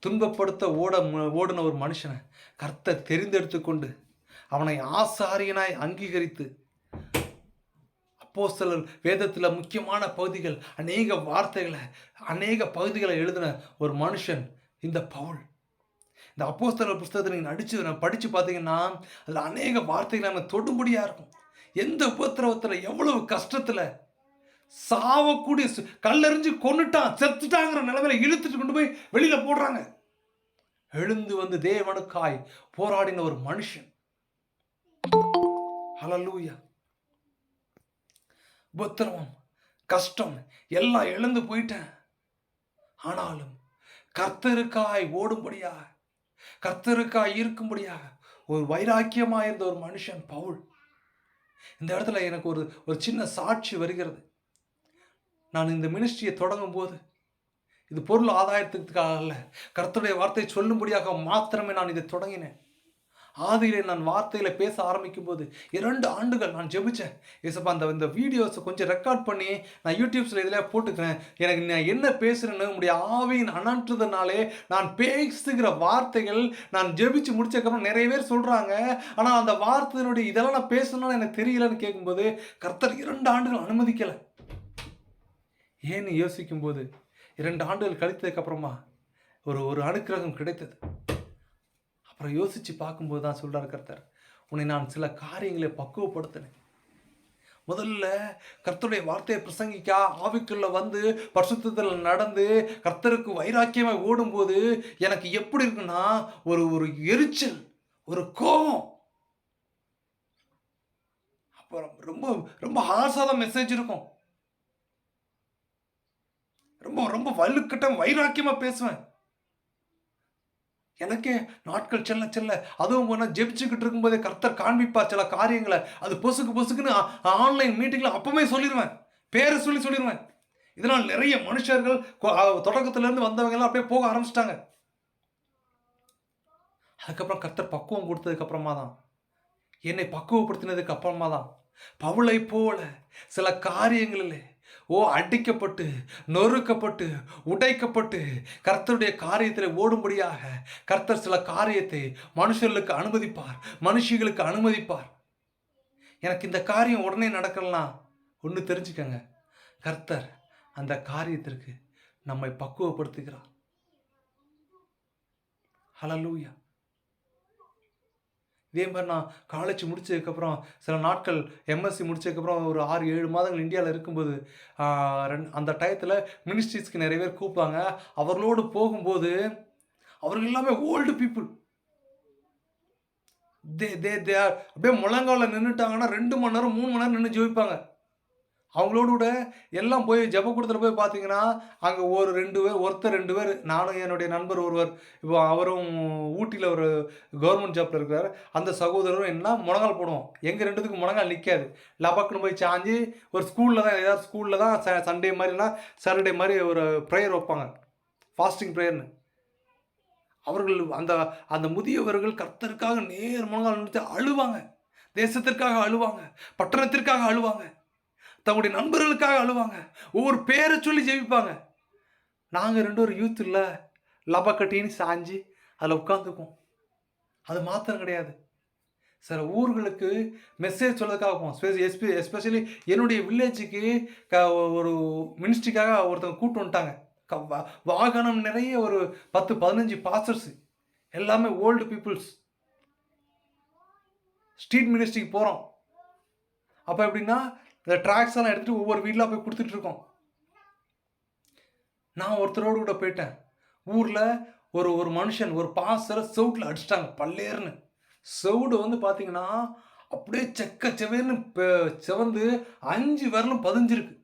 துன்பப்படுத்த ஓடின ஒரு மனுஷனை கர்த்தர் தெரிந்தெடுத்து கொண்டு அவனை ஆசாரியனாய் அங்கீகரித்து, அப்போஸ்தலர் வேதத்தில் முக்கியமான பகுதிகள், அநேக வார்த்தைகளை, அநேக பகுதிகளை எழுதின ஒரு மனுஷன் இந்த பவுல். இந்த அப்போஸ்தலர் புஸ்தகத்தை நீங்கள் படித்து பார்த்தீங்கன்னா அதில் அநேக வார்த்தைகள் நம்ம தொடும்படியாக இருக்கும். எந்த உபத்திரவத்தில், எவ்வளவு கஷ்டத்தில், சாவக்கூடிய கல்லெறிஞ்சு கொன்னுட்டான், செத்துட்டாங்கிற நிலைமையில இழுத்துட்டு கொண்டு போய் வெளியில போடுறாங்க. எழுந்து வந்து தேவனுக்காய் போராடின ஒரு மனுஷன். ஹல்லேலூயா. உபத்திரவம், கஷ்டம் எல்லாம் இழந்து போயிட்டேன், ஆனாலும் கர்த்தருக்காய் ஓடும்படியாக, கர்த்தருக்காய் இருக்கும்படியாக ஒரு வைராக்கியமாக இருந்த ஒரு மனுஷன் பவுல். இந்த இடத்துல எனக்கு ஒரு சின்ன சாட்சி வருகிறது. நான் இந்த மினிஸ்ட்ரியை தொடங்கும் போது இது பொருள் ஆதாயத்துக்காக அல்ல, கர்த்தருடைய வார்த்தை சொல்லும்படியாக மாத்திரமே நான் இதை தொடங்கினேன். ஆதியிலே நான் வார்த்தையில் பேச ஆரம்பிக்கும் போது 2 ஆண்டுகள் நான் ஜெபிச்சேன். ஏசப்பா, இந்த வீடியோஸை கொஞ்சம் ரெக்கார்ட் பண்ணி நான் யூடியூப்ஸில் இதில் போட்டுக்கிறேன். எனக்கு நான் என்ன பேசுகிறேன்னு உங்களுடைய ஆவியின் அனற்றுதனாலே நான் பேசுகிற வார்த்தைகள் நான் ஜெபிச்சு முடிச்சதுக்கப்புறம் நிறைய பேர் சொல்கிறாங்க, ஆனால் அந்த வார்த்தையினுடைய இதெல்லாம் நான் பேசணும்னு எனக்கு தெரியலன்னு கேட்கும்போது கர்த்தர் 2 ஆண்டுகள் அனுமதிக்கலை. ஏன்னு யோசிக்கும்போது 2 ஆண்டுகள் கழித்ததுக்கப்புறமா ஒரு அனுக்கிரகம் கிடைத்தது. அப்புறம் யோசித்து பார்க்கும்போது தான் சொல்கிறார் கர்த்தர், உன்னை நான் சில காரியங்களை பக்குவப்படுத்தினேன். முதல்ல கர்த்தருடைய வார்த்தையை பிரசங்கிக்கா, ஆவிக்குள்ள வந்து பரிசுத்தத்தில் நடந்து கர்த்தருக்கு வைராக்கியமாக ஓடும்போது எனக்கு எப்படி இருக்குன்னா ஒரு எரிச்சல், ஒரு கோபம். அப்புறம் ரொம்ப ரொம்ப ஹார்ஷாக மெசேஜ் இருக்கும். ரொம்ப ரொம்ப வலுக்கட்டம் வைராக்கியமாக பேசுவேன். எனக்கே நாட்கள் செல்ல செல்ல, அதுவும் போனால் ஜெபிச்சுக்கிட்டு இருக்கும்போதே கர்த்தர் காண்பிப்பார் சில காரியங்களை. அது பொசுக்குன்னு ஆன்லைன் மீட்டிங்கில் அப்பவுமே சொல்லிடுவேன், பேரை சொல்லிடுவேன். இதனால் நிறைய மனுஷர்கள் தொடக்கத்திலேருந்து வந்தவங்கெல்லாம் அப்படியே போக ஆரம்பிச்சிட்டாங்க. அதுக்கப்புறம் கர்த்தர் பக்குவம் கொடுத்ததுக்கப்புறமா தான், என்னை பக்குவப்படுத்தினதுக்கு அப்புறமா தான் பவுலை போல சில காரியங்களில் அடிக்கப்பட்டு, நொறுக்கப்பட்டு, உடைக்கப்பட்டு கர்த்தருடைய காரியத்தில் ஓடும்படியாக கர்த்தர் சில காரியத்தை மனுஷர்களுக்கு அனுமதிப்பார், மனுஷிகளுக்கு அனுமதிப்பார். எனக்கு இந்த காரியம் உடனே நடக்கலாம், ஒன்று தெரிஞ்சுக்கங்க, கர்த்தர் அந்த காரியத்திற்கு நம்மை பக்குவப்படுத்துகிறார். ஹல்லேலூயா. இதே மாதிரி நான் காலேஜ் முடித்ததுக்கப்புறம் சில நாட்கள் எம்எஸ்சி முடித்ததுக்கப்புறம் ஒரு 6-7 மாதங்கள் இந்தியாவில் இருக்கும்போது அந்த டயத்தில் மினிஸ்ட்ரிஸ்க்கு நிறைய பேர் கூப்பிட்டாங்க. அவர்களோடு போகும்போது அவர்கள் எல்லாமே ஓல்டு பீப்புள். தே அப்படியே முழங்காலில் நின்றுட்டாங்கன்னா 2 மணி நேரம் 3 மணி நேரம் நின்று ஜெபிப்பாங்க. அவங்களோட கூட எல்லாம் போய் ஜெபக்கூடத்தில் போய் பார்த்தீங்கன்னா அங்கே ஒருத்தர் 2 பேர், நானும் என்னுடைய நண்பர் ஒருவர், இப்போ அவரும் ஊட்டியில் ஒரு கவர்மெண்ட் ஜாப்பில் இருக்கிறார், அந்த சகோதரரும் என்ன முழங்கால் போடுவோம். எங்கள் 2 முழங்கால் நிற்காது, லபக்குன்னு போய் சாஞ்சி ஒரு ஸ்கூலில் தான், ஏதாவது ஸ்கூலில் தான் சண்டே மாதிரினா சாட்டர்டே மாதிரி ஒரு ப்ரேயர் வைப்பாங்க, ஃபாஸ்டிங் ப்ரேயர்னு. அவர்கள் அந்த முதியவர்கள் கர்த்தருக்காக நேர் முழங்கால் நிறுத்தி அழுவாங்க, தேசத்திற்காக அழுவாங்க, பட்டணத்திற்காக அழுவாங்க, தங்களுடைய நண்பர்களுக்காக அழுவாங்க, ஒவ்வொரு பேரை சொல்லி ஜெபிப்பாங்க. நாங்கள் 2 யூத் இல்லை, லபக்கட்டின்னு சாஞ்சி அதில் உட்காந்துக்குவோம். அது மாத்திரம் கிடையாது, சில ஊர்களுக்கு மெசேஜ் சொல்லதுக்காக போவோம். எஸ்பெஷலி என்னுடைய வில்லேஜுக்கு ஒரு மினிஸ்ட்ரிக்காக ஒருத்தவங்க கூட்டு வந்துட்டாங்க. வாகனம் நிறைய ஒரு 10-15 பாஸ்டர்ஸ், எல்லாமே ஓல்டு பீப்புள்ஸ். ஸ்ட்ரீட் மினிஸ்ட்ரிக்கு போகிறோம். அப்போ எப்படின்னா இந்த ட்ராக்ஸ் எல்லாம் எடுத்துகிட்டு ஒவ்வொரு வீட்டில் போய் கொடுத்துட்டு இருக்கோம். நான் ஒருத்தரோடு கூட போயிட்டேன். ஊரில் ஒரு மனுஷன் ஒரு பாஸ்டரை செவுட்டில் அடிச்சிட்டாங்க பல்லேர்னு. செவுடு வந்து பார்த்தீங்கன்னா அப்படியே செக்க செவேர்னு செவந்து 5 விரலும் பதிஞ்சிருக்கு.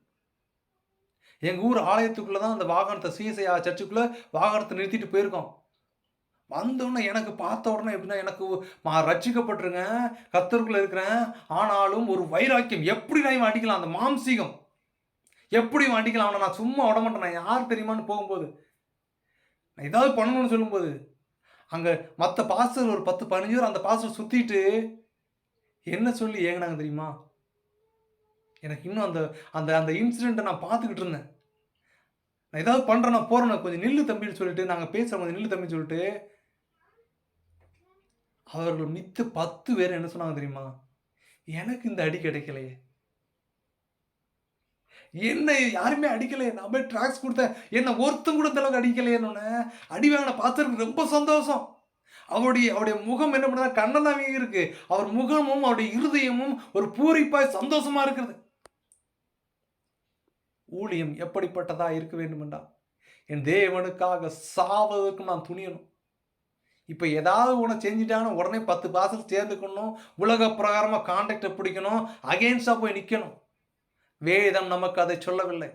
எங்கள் ஊர் ஆலயத்துக்குள்ளே தான் அந்த வாகனத்தை சிஎஸ்ஐ சர்ச்சுக்குள்ளே வாகனத்தை நிறுத்திட்டு போயிருக்கோம். வந்தோடனே எனக்கு பார்த்த உடனே எப்படின்னா, எனக்கு ரட்சிக்கப்பட்டிருங்க, கர்த்தருக்குள்ள இருக்கிறேன், ஆனாலும் ஒரு வைராக்கியம். எப்படி நான் இவன் அடிக்கலாம், அந்த மாம்சீகம் எப்படி இவன் அடிக்கலாம், அவனை நான் சும்மா விட மாட்டேன். நான் யார் தெரியுமான்னு போகும்போது, நான் ஏதாவது பண்ணணும்னு சொல்லும்போது, அங்கே மற்ற பாஸ்டர் ஒரு 10-15 பேர் அந்த பாஸ்டர் சுற்றிட்டு என்ன சொல்லி ஏங்கினாங்க தெரியுமா? எனக்கு இன்னும் அந்த அந்த அந்த இன்சிடெண்ட்டை நான் பார்த்துக்கிட்டு இருந்தேன். நான் ஏதாவது பண்ணுறேன், நான் போகிறேன், கொஞ்சம் நில்லு தம்பின்னு சொல்லிட்டு, நாங்கள் பேசுகிறோம், கொஞ்சம் நில்லு தம்பின்னு சொல்லிட்டு, அவர்கள் மித்த 10 பேர் என்ன சொன்னாங்க தெரியுமா? எனக்கு இந்த அடி கிடைக்கலையே, என்ன யாருமே அடிக்கலையே, நான் போய் ட்ராக்ஸ் கொடுத்தேன், என்ன ஒருத்தம் கூட இந்த அளவுக்கு அடிக்கலையேன்னு அடி வாங்கின பாஸ்டருக்கு ரொம்ப சந்தோஷம். அவருடைய முகம் என்ன பண்ணுறா, கண்ணனாவே இருக்கு. அவர் முகமும் அவருடைய இருதயமும் ஒரு பூரிப்பாய் சந்தோஷமா இருக்கிறது. ஊழியம் எப்படிப்பட்டதா இருக்க வேண்டும் என்றால், என் தேவனுக்காக சாவதற்கு நான் துணியணும். இப்போ ஏதாவது ஒன்று செஞ்சுட்டாங்கன்னா உடனே 10 பாசல் சேர்ந்துக்கணும், உலக பிரகாரமாக கான்டாக்டை பிடிக்கணும், அகெயின்ஸ்டாக போய் நிற்கணும். வேதம் நமக்கு அதை சொல்லவில்லை.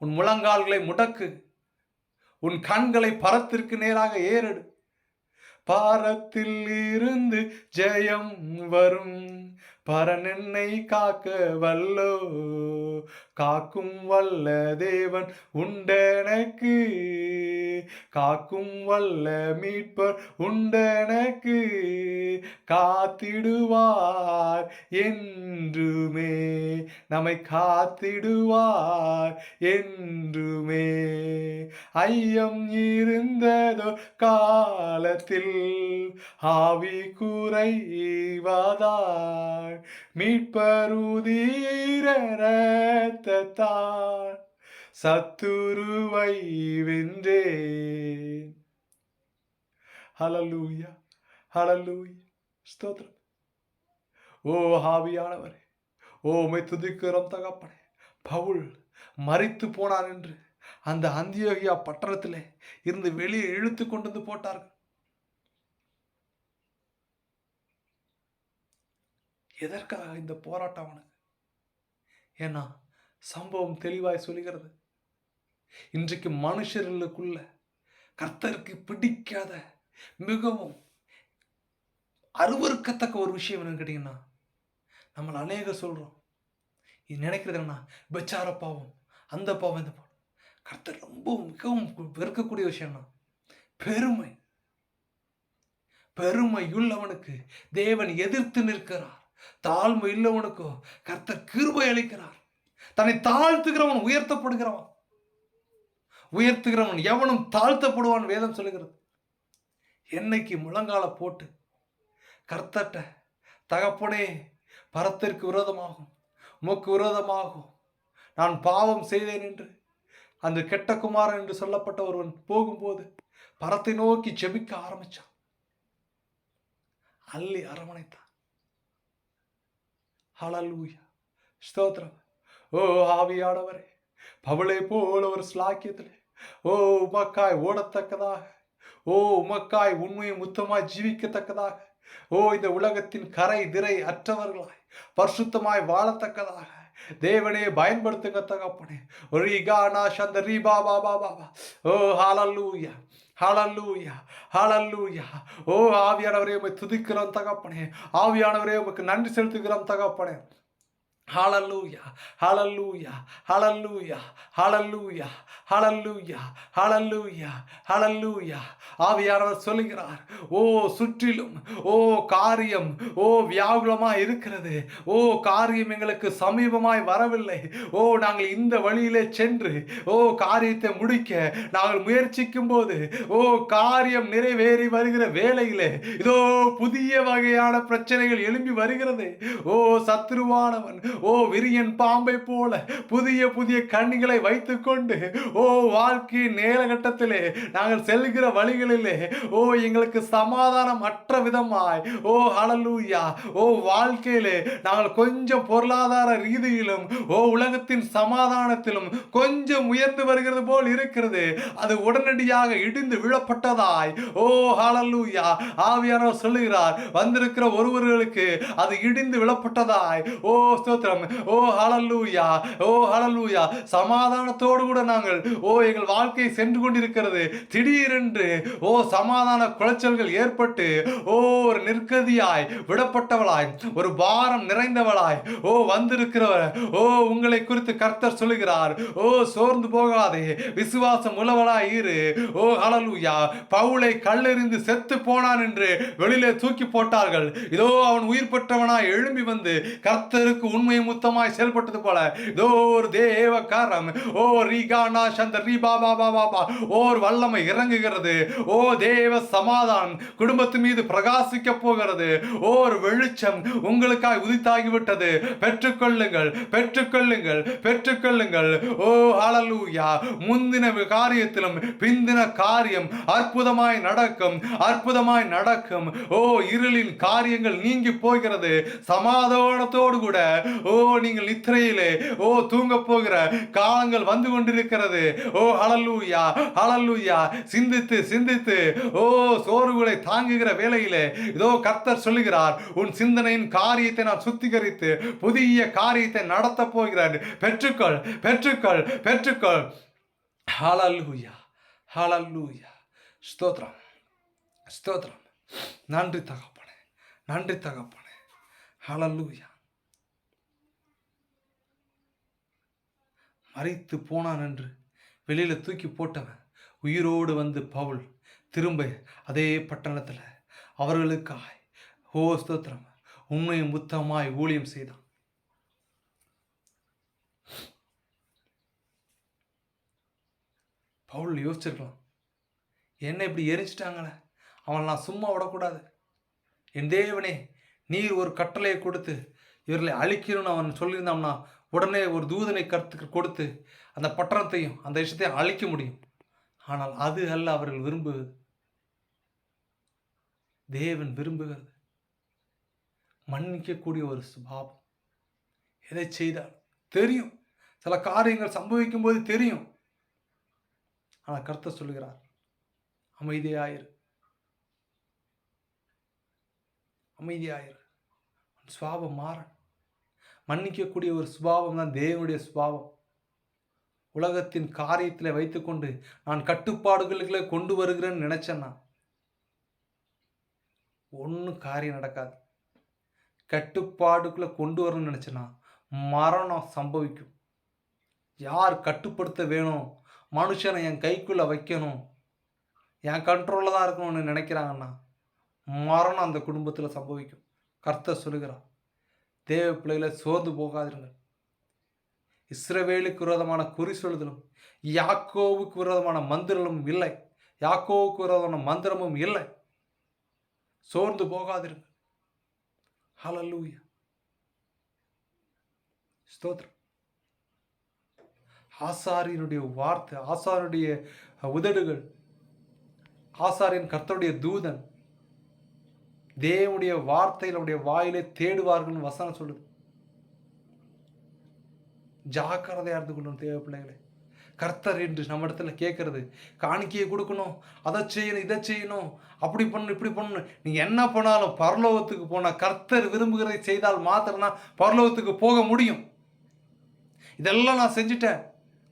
உன் முழங்கால்களை முடக்கு, உன் கண்களை பரத்திற்கு நேராக ஏறெடு, பாரத்தில் இருந்து ஜெயம் வரும், பரன் என்னை காக்க வல்லோ, காக்கும் வல்ல தேவன் உண்டெனக்கு, காக்கும் வல்ல மீட்பர் உண்டெனக்கு, காத்திடுவார் என்றுமே, நம்மை காத்திடுவார் என்றுமே. ஐயம் இருந்ததோ காலத்தில் ஆவி குறைவதால், மீட்பருதீர இரத்தத்தால் சத்துருவை வென்றேன். ஹல்லேலூயா, ஹல்லேலூயா, ஸ்தோத்திரம். ஓ ஆவியானவரே, ஓ உம்மை துதிக்கிறோம் தகப்பனே. பவுல் மரித்து போனார் என்று அந்த அந்தியோகியா பட்டணத்திலே இருந்து வெளியே இழுத்து கொண்டு வந்து போட்டார்கள். எதற்காக இந்த போராட்டம் அவனுக்கு? ஏன்னா சம்பவம் தெளிவாய் சொல்லுகிறது, இன்றைக்கு மனுஷர்களுக்குள்ள கர்த்தருக்கு பிடிக்காத மிகவும் அருவருக்கத்தக்க ஒரு விஷயம் என்னன்னு கேட்டீங்கன்னா, நம்மள அநேகர் சொல்றோம், இது நினைக்கிறது என்னன்னா, விபச்சார பாவம், அந்த பாவம், இந்த பாவம். கர்த்தர் ரொம்ப மிகவும் வெறுக்கக்கூடிய விஷயம்னா பெருமை. பெருமை உள்ளவனுக்கு தேவன் எதிர்த்து நிற்கிறார். தாழ்மை இல்லவனுக்கோ கர்த்தர் கிருபை அளிக்கிறார். தன்னை தாழ்த்துகிறவன் உயர்த்தப்படுகிறவன், உயர்த்துகிறவன் எவனும் தாழ்த்தப்படுவான் வேதம் சொல்லுகிறது. என்னைக்கு முழங்கால போட்டு கர்த்தர்ட்ட, தகப்பனே பரத்திற்கு விரோதமாகும், உமக்கு விரோதமாகும் நான் பாவம் செய்தேன் என்று அந்த கெட்ட குமாரன் என்று சொல்லப்பட்ட ஒருவன் போகும்போது பரத்தை நோக்கி ஜெபிக்க ஆரம்பிச்சான். அள்ளி அரவணைத்தான். ஹல்லேலூயா, ஸ்தோத்திரம். ஓ ஆவியானவரே, பவுலை போல ஒரு ஸ்லாக்கியத்திலே ஓ உமக்காய் ஓடத்தக்கதாக, ஓ உமக்காய் உண்மையும் முத்தமாய் ஜீவிக்கத்தக்கதாக, ஓ இந்த உலகத்தின் கரை திரை அற்றவர்களாய் பரிசுத்தமாய் வாழத்தக்கதாக தேவனே பயன்படுத்துங்க தகப்பனே. ரீகானா சந்த ரீபா பாபா பாபா. ஓ ஹல்லேலூயா, ஹல்லேலூயா, ஹல்லேலூயா. ஓ ஆவியானவரே உம்மை துதிக்கிறோம் தகப்பனே. ஆவியானவரே உமக்கு நன்றி செலுத்துகிறோம் தகப்பனே. ஹalleluya ஹalleluya ஹalleluya ஹalleluya ஹalleluya ஹalleluya ஹalleluya. ஆவியானவர் சொல்லுகிறார், ஓ சுற்றிலும் ஓ காரியம் ஓ வியாகுலமாய் இருக்கிறது, ஓ காரியம் எங்களுக்கு சமீபமாய் வரவில்லை, ஓ நாங்கள் இந்த வழியிலே சென்று ஓ காரியத்தை முடிக்க நாங்கள் முயற்சிக்கும் போது ஓ காரியம் நிறைவேறி வருகிற வேளையிலே இதோ புதிய வகையான பிரச்சனைகள் எழும்பி வருகிறது. ஓ சத்துருவானவன் ஓ விரியன் பாம்பை போல புதிய புதிய கண்ணிகளை வைத்துக்கொண்டு ஓ வாழ்க்கையின் நேரகட்டத்திலே நாங்கள் செல்கிற வழிகளிலே ஓ எங்களுக்கு சமாதானம் அற்ற விதமாய் ஓ ஹalleluya ஓ வாழ்க்கையிலே நாங்கள் கொஞ்சம் பொருளாதார ரீதியிலும் ஓ உலகத்தின் சமாதானத்திலும் கொஞ்சம் உயர்ந்து வருகிறது போல் இருக்கிறது. அது உடனடியாக இடிந்து விழப்பட்டதாய் ஓ ஹalleluya ஆவியானவர் சொல்லுகிறார், வந்திருக்கிற ஒருவர்களுக்கு அது இடிந்து விழப்பட்டதாய் ஓ ஸ்தோத்திரம் ஓ ஹalleluya ஓ ஹalleluya சமாதானத்தோடு கூட நாங்கள் ஓ எங்கள் வாழ்க்கை சென்று கொண்டிருக்கிறது. திடீரென்று ஓ சமாதான குலைச்சல்கள் ஏற்பட்டு ஓ ஒரு நிர்கதியாய் விடப்பட்டவளாய் ஒரு பாரம் நிறைந்தவளாய் ஓ வந்திருக்கிறவர் ஓ உங்களை குறித்து கர்த்தர் சொல்லுகிறார், ஓ சோர்ந்து போகாதே, விசுவாசம் உள்ளவளாய் இரு. ஓ ஹalleluya பவுலை கல்லெறிந்து செத்து போனான் என்று வெளியிலே தூக்கி போட்டார்கள், இதோ அவன் உயிர் பெற்றவனாய் எழும்பி வந்து கர்த்தருக்கு உண்மை முத்தமாய் செயல்பட்டது போல இதோ ஒரு தேவ காரம் ஓ ரீகானா சந்த ரீபா பாபா பாபா ஓர் வல்லமை இறங்குகிறது. ஓ தேவ சமாதானம் குடும்பத்தின் மீது பிரகாசிக்க போகிறது. ஓர் வெளிச்சம் உங்களுக்காய் உதித்தாகிவிட்டது. பெற்றுக்கொள்ளுங்கள் பெற்றுக்கொள்ளுங்கள் பெற்றுக்கொள்ளுங்கள். ஓ ஹalleluya முந்தின காரியத்திலும் பிந்தின காரியம் அற்புதமாய் நடக்கும் அற்புதமாய் நடக்கும். ஓ இருளின் காரியங்கள் நீங்கி போகிறது. சமாதானத்தோடு கூட ஓ நீங்கள் நித்திரையிலே ஓ தூங்க போகிற காலங்கள் வந்து கொண்டிருக்கிறது. ஓ ஹalleluya ஹalleluya சிந்தித்து சிந்தித்து ஓ சோர்வுகளை தாங்குகிற வேளையிலே இதோ கர்த்தர் சொல்லுகிறார், உன் சிந்தனையின் காரியத்தை நான் சுத்திகரித்து புதிய காரியத்தை நடத்த போகிறேன். பெற்றுக்கொள் பெற்றுக்கொள் பெற்றுக்கொள். ஹalleluya ஹalleluya ஸ்தோத்திரம் ஸ்தோத்திரம். நன்றி தகப்பனே நன்றி தகப்பனே. ஹalleluya. மரித்து போனான் என்று வெளியில தூக்கி போட்டவன் உயிரோடு வந்து பவுல் திரும்ப அதே பட்டணத்தில் அவர்களுக்காய் ஓ ஸ்தோத்திரம் உண்மையும் முத்தமாய் ஊழியம் செய்தான். பவுல் யோசிச்சிருக்கலாம், என்ன இப்படி எரிச்சிட்டாங்களே, அவன் நான் சும்மா விடக்கூடாது. என் தேவனே, நீர் ஒரு கட்டளையை கொடுத்து இவர்களை அழிக்கணும்னு அவன் சொல்லியிருந்தோம்னா உடனே ஒரு தூதனை கருத்துக்கு கொடுத்து அந்த பட்டணத்தையும் அந்த விஷயத்தையும் அழிக்க முடியும். ஆனால் அது அல்ல அவர்கள் விரும்புவது. தேவன் விரும்புகிறது மன்னிக்கக்கூடிய ஒரு சுபாவம். எதை செய்தால் தெரியும், சில காரியங்கள் சம்பவிக்கும் போது தெரியும். ஆனால் கர்த்தர் சொல்லுகிறார், அமைதியாயிரு அமைதியாயிரு. சுபாவம் மாற மன்னிக்கக்கூடிய ஒரு சுபாவம் தான் தேவனுடைய சுபாவம். உலகத்தின் காரியத்தில் வைத்துக்கொண்டு நான் கட்டுப்பாடுகளுக்குள்ளே கொண்டு வருகிறேன்னு நினைச்சேன்னா ஒன்றும் காரியம் நடக்காது. கட்டுப்பாடுக்குள்ளே கொண்டு வரணும்னு நினச்சேன்னா மரணம் சம்பவிக்கும். யார் கட்டுப்படுத்த வேணும், மனுஷனை என் கைக்குள்ளே வைக்கணும், என் கண்ட்ரோலில் தான் இருக்கணும்னு நினைக்கிறாங்கன்னா மரணம் அந்த குடும்பத்தில் சம்பவிக்கும். கர்த்தர் சொல்லுகிறார், தேவ பிள்ளைகளை சோர்ந்து போகாதிருங்கள். இஸ்ரவேலுக்கு விரோதமான குறி சொல்லுதலும் யாக்கோவுக்கு விரோதமான மந்திரமும் இல்லை, யாக்கோவுக்கு விரோதமான மந்திரமும் இல்லை. சோர்ந்து போகாதிருங்கள். ஹல்லேலூயா ஸ்தோத்திரம். ஆசாரியனுடைய வார்த்தை, ஆசாரியனுடைய உதடுகள், ஆசாரியன் கர்த்தருடைய தூதன் தேவனுடைய வார்த்தைகளுடைய வாயிலே தேடுவார்கள் வசனம் சொல்லுது. ஜாக்கிரதையா இருந்து கொள்ளணும் தேவ பிள்ளைகளே. கர்த்தர் என்று நம்ம இடத்துல கேட்கறது, காணிக்கையை கொடுக்கணும், அதை செய்யணும், இதை செய்யணும், அப்படி பண்ணணும், இப்படி பண்ணணும். நீங்க என்ன பண்ணாலும் பரலோகத்துக்கு போனா கர்த்தர் விரும்புகிறதை செய்தால் மாத்திரம்தான் பரலோகத்துக்கு போக முடியும். இதெல்லாம் நான் செஞ்சுட்டேன்,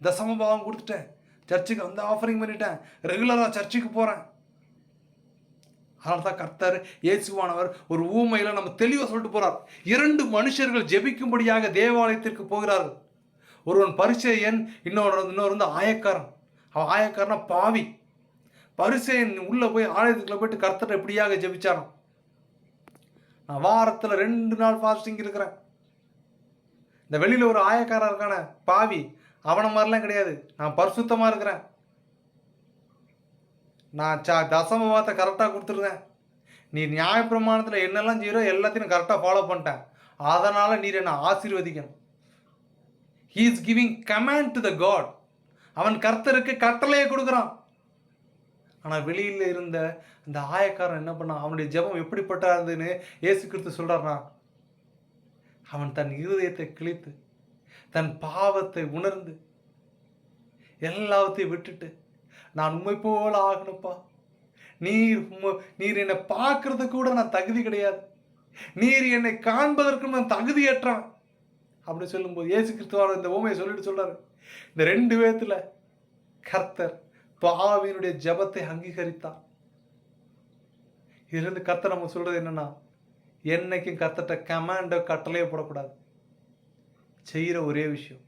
தசமபாகம் கொடுத்துட்டேன், சர்ச்சுக்கு வந்து ஆஃபரிங் பண்ணிட்டேன், ரெகுலராக சர்ச்சுக்கு போகிறேன், அதனால தான் கர்த்தர் இயேசுவானவர் ஒரு ஊமையில் நம்ம தெளிவாக சொல்லிட்டு போகிறார். 2 மனுஷர்கள் ஜெபிக்கும்படியாக தேவாலயத்திற்கு போகிறார்கள். ஒருவன் பரிசேயன், இன்னொரு வந்து ஆயக்காரன். அவன் ஆயக்காரனா பாவி. பரிசேயன் உள்ளே போய் ஆலயத்துக்குள்ள போயிட்டு கர்த்தரை எப்படியாக ஜெபிச்சாராம். நான் வாரத்தில் 2 நாள் ஃபாஸ்டிங் இருக்கிறேன். இந்த வெளியில் ஒரு ஆயக்காரன் இருக்கான பாவி, அவனை மாதிரிலாம் கிடையாது. நான் பரிசுத்தமாக இருக்கிறேன். நான் தசமபாவத்தை கரெக்டாக கொடுத்துருந்தேன். நீ நியாயப்பிரமாணத்தில் என்னெல்லாம் செய்கிறோ எல்லாத்தையும் கரெக்டாக ஃபாலோ பண்ணிட்டேன். அதனால் நீர் என்னை ஆசீர்வதிக்கணும். He is giving command to the God. அவன் கர்த்தருக்கு கட்டளையை கொடுக்குறான். ஆனால் வெளியில் இருந்த அந்த ஆயக்காரன் என்ன பண்ணான்? அவனுடைய ஜெபம் எப்படிப்பட்டா இருந்ததுன்னு இயேசு கிறிஸ்து சொல்கிறார்னா, அவன் தன் இருதயத்தை கிழித்து தன் பாவத்தை உணர்ந்து எல்லாத்தையும் விட்டுட்டு, நான் உண்மை போல ஆகணும்ப்பா, நீர் என்னை பார்க்கறது கூட நான் தகுதி கிடையாது, நீர் என்னை காண்பதற்கும் நான் தகுதியற்றான் அப்படி சொல்லும்போது இயேசு கிறிஸ்துவான இந்த உவமையை சொல்லிட்டு சொல்றாரு. இந்த 2 விதத்துல கர்த்தர் பாவியினுடைய ஜெபத்தை அங்கீகரித்தார். இதுல இருந்து கர்த்தர் நம்ம சொல்றது என்னன்னா, என்னைக்கும் கர்த்தர்ட்ட கமாண்டோ கட்டளையோ போடக்கூடாது. செய்கிற ஒரே விஷயம்,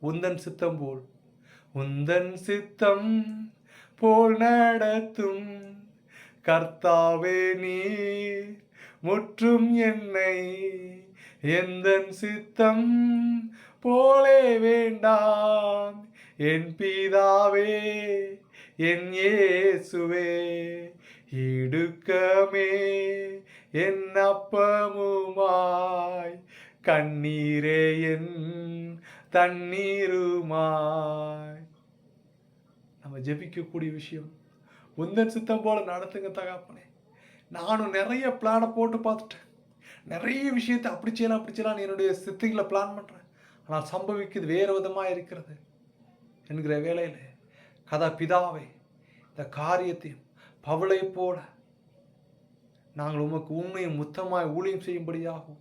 உந்தன் சித்தம் போல் உந்தன் சித்தம் போல் நடத்தும் கர்த்தாவே நீர் முற்றும் என்னை, எந்தன் சித்தம் போலே வேண்டாம் என் பிதாவே என் இயேசுவே, இடுக்கமே என் அப்பமுமாய் கண்ணீரே என் தண்ணீருமாய். நம்ம ஜெபிக்கக்கூடிய விஷயம், உந்தன் சித்தம் போல நடத்துங்க தகப்பனே. நானும் நிறைய பிளானை போட்டு பார்த்துட்டேன். நிறைய விஷயத்தை அப்படி செய்யலாம் என்னுடைய சித்திங்களை பிளான் பண்ணுறேன். ஆனால் சம்பவிக்கிறது வேறு விதமாக இருக்கிறது என்கிற வேளையில் கதா பிதாவை இந்த காரியத்தையும் பவுலை போல நாங்கள் உமக்கு உண்மையும் முத்தமாய் ஊழியம் செய்யும்படியாகும்,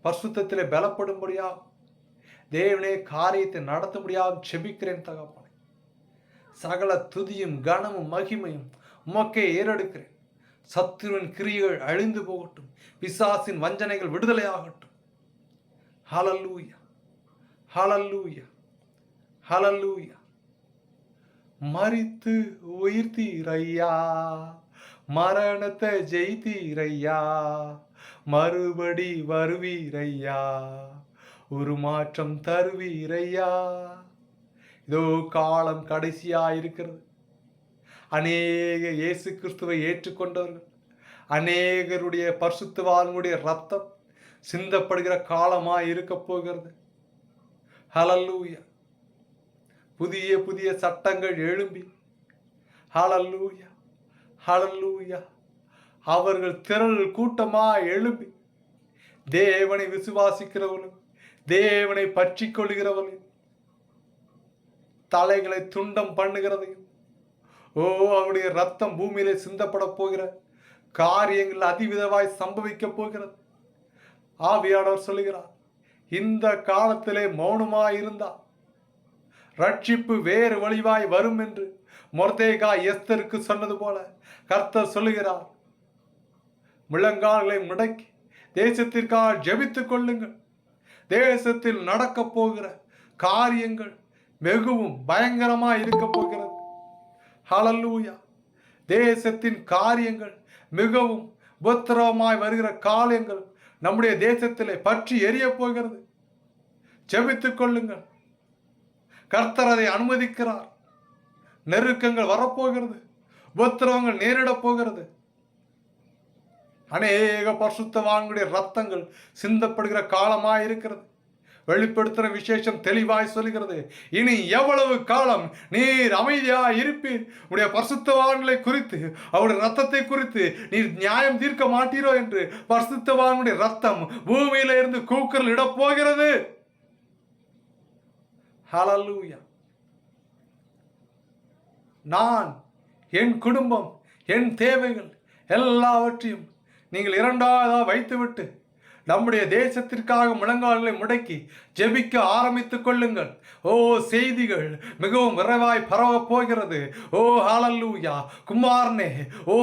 பரிசுத்தத்திலே பலப்படும்படியாகும், தேவனே காரியத்தை நடத்தும்படியாகவும் செபிக்கிறேன் தகப்பனே. சகல துதியும் கனமும் மகிமையும் உமக்கே ஏறெடுக்கிறேன். சத்துருவின் கிரியைகள் அழிந்து போகட்டும், பிசாசின் வஞ்சனைகள் விடுதலையாகட்டும். ஹல்லேலூயா, ஹல்லேலூயா, ஹல்லேலூயா. மரித்து உயிர்த்தீரையா, மரணத்தை ஜெயித்தீரையா, மறுபடி வருவீரையா, ஒரு மாற்றம் தருவீரையா. இதோ காலம் கடைசியா இருக்கிறது. அநேக இயேசு கிறிஸ்துவை ஏற்றுக்கொண்டவர்கள், அநேகருடைய பரிசுத்தவான்களுடைய ரத்தம் சிந்தப்படுகிற காலமாய் இருக்க போகிறது. ஹல்லேலூயா. புதிய புதிய சட்டங்கள் எழும்பி, ஹல்லேலூயா, ஹல்லேலூயா, அவர்கள் திரள் கூட்டமாய் எழும்பி தேவனை விசுவாசிக்கிறவர்களும் தேவனை பற்றி கொள்கிறவர்களும் தலைகளை துண்டம் பண்ணுகிறதையும், அவருடைய ரத்தம் பூமியிலே சிந்தப்பட போகிற காரியங்கள் அதிவிதமாய் சம்பவிக்க போகிறது. ஆவியானவர் சொல்லுகிறார், இந்த காலத்திலே மௌனமாய் இருந்தால் ரட்சிப்பு வேறு வழிவாய் வரும் என்று மொர்தெகாய் எஸ்தருக்கு சொன்னது போல கர்த்தர் சொல்லுகிறார். முழங்கால்களை முடக்கி தேசத்திற்காக ஜெபித்துக் கொள்ளுங்கள். தேசத்தில் நடக்க போகிற காரியங்கள் மிகவும் பயங்கரமாய் இருக்க போகிறது. ஹல்லேலூயா. தேசத்தின் காரியங்கள் மிகவும் உபத்திரவமாய் வருகிற காரியங்கள் நம்முடைய தேசத்திலே பற்றி எரிய போகிறது. ஜெபித்துக் கொள்ளுங்கள். கர்த்தர் அதை அனுமதிக்கிறார். நெருக்கங்கள் வரப்போகிறது, உபத்திரவங்கள் நேரிடப் போகிறது. அநேக பரிசுத்தவான்களுடைய ரத்தங்கள் சிந்தப்படுகிற காலமாய் இருக்கிறது. வெளிப்படுத்துகிற விசேஷம் தெளிவாய் சொல்கிறது, இனி எவ்வளவு காலம் நீர் அமைதியாய் இருப்பீர், உடைய பரிசுத்தவான்களை குறித்து அவருடைய ரத்தத்தை குறித்து நீர் நியாயம் தீர்க்க மாட்டீரோ என்று பரிசுத்தவான்களுடைய ரத்தம் பூமியில இருந்து கூக்குரல் இட போகிறது. ஹல்லேலூயா. நான், என் குடும்பம், என் தேவைகள் எல்லாவற்றையும் நீங்கள் இரண்டாவதாக வைத்துவிட்டு நம்முடைய தேசத்திற்காக முழங்கால்களை முடக்கி ஜெபிக்க ஆரம்பித்துக் கொள்ளுங்கள். ஓ, செய்திகள் மிகவும் விரைவாய் பரவப் போகிறது. ஓ ஹalleluya. குமாரனே, ஓ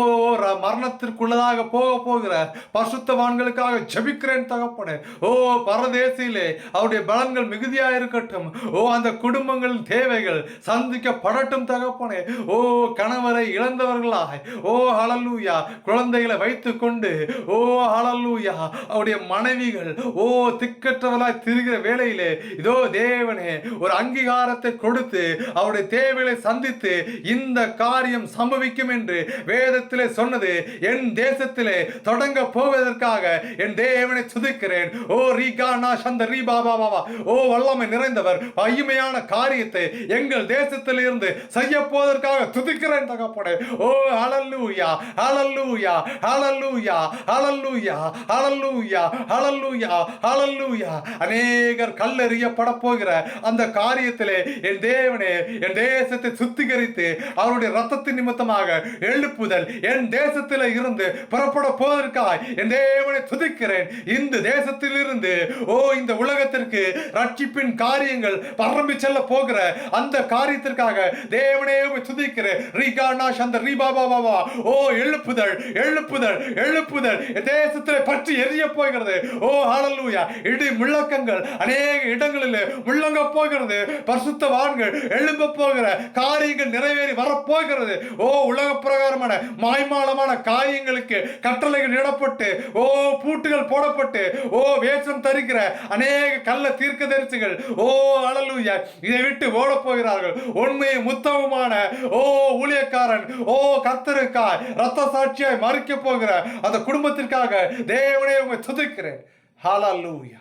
மரணத்திற்குள்ளதாக போகிற பரிசுத்தவான்களுக்காக ஜெபிக்கிறேன் தகப்பனே. ஓ, பரதேசிலே அவருடைய பலன்கள் மிகுதியா இருக்கட்டும். ஓ, அந்த குடும்பங்களின் தேவைகள் சந்திக்கப்படட்டும் தகப்பனே. ஓ, கணவரை இழந்தவர்களாய், ஓ ஹalleluya, குழந்தைகளை வைத்துக் கொண்டு, ஓ ஹalleluya, அவருடைய மனைவிகள் ஓ திக்கற்றவர்களாய் திரிகிற வேளையிலே இதோ தேவனே ஒரு அங்கீகாரத்தை கொடுத்து அவருடைய தேவைகளை சந்தித்து இந்த காரியம் சம்பவிக்கும் என்று வேதத்திலே சொன்னது என் தேசத்திலே தொடங்க போவதற்காக என் தேவனை துதிக்கிறேன். ஓ ரீகானா சந்த ரீபாபா, ஓ வல்லமை நிறைந்தவர் மகிமையான காரியத்தை எங்கள் தேசத்தில் இருந்து செய்ய போவதற்காக துதிக்கிறேன் தகப்பனே. ஓ ஹalleluya, ஹalleluya, ஹalleluya, ஹalleluya, ஹalleluya, ஹalleluya, ஹalleluya. அநேகர் கல்லெறியப்பட போகிற அந்த காரியத்திலே என் தேவனே என் தேசத்தை சுத்திகரித்து அவருடைய ரத்தத்தின் நிமித்தமாக எழுப்புதல் என் தேசத்தில் இருந்து புறப்பட போவதற்காய் என் தேவனை துதிக்கிறேன். இந்த தேசத்தில் இருந்து ஓ இந்த உலகத்திற்கு ரட்சிப்பின் காரியங்கள் பரம்பி செல்ல போகிற அந்த காரியத்திற்காக தேவனே துதிக்கிறேன். ரீகானா சந்த ரீபாபா, ஓ எழுப்புதல் எழுப்புதல் எழுப்புதல் தேசத்தில் பற்றி எரிய போகிறது. ஓ ஹalleluya. இடி முழக்கங்கள் அநேக இடங்களில் முழங்க போகிறது. பரிசுத்தவான்கள் எழும்ப போகிற காரியங்கள் நிறைவேறி வரப்போகிறது. ஓ உலக பிரகாரமான மாய்மாலமான காரியங்களுக்கு கட்டளைகள் இடப்பட்டு, ஓ பூட்டுகள் போடப்பட்டு, ஓ வேஷம் தரிக்கிற அநேக கள்ள தீர்க்கதரிசிகள் ஓ ஹalleluya இதை விட்டு ஓட போகிறார்கள். உண்மை முத்தமுமான ஓ ஊழியக்காரன் ஓ கர்த்தருக்காய் இரத்த சாட்சியாய் மறிக்க போகிற அந்த குடும்பத்திற்காக தேவனே உம்மை துதிக்கிறேன். ஹalleluya,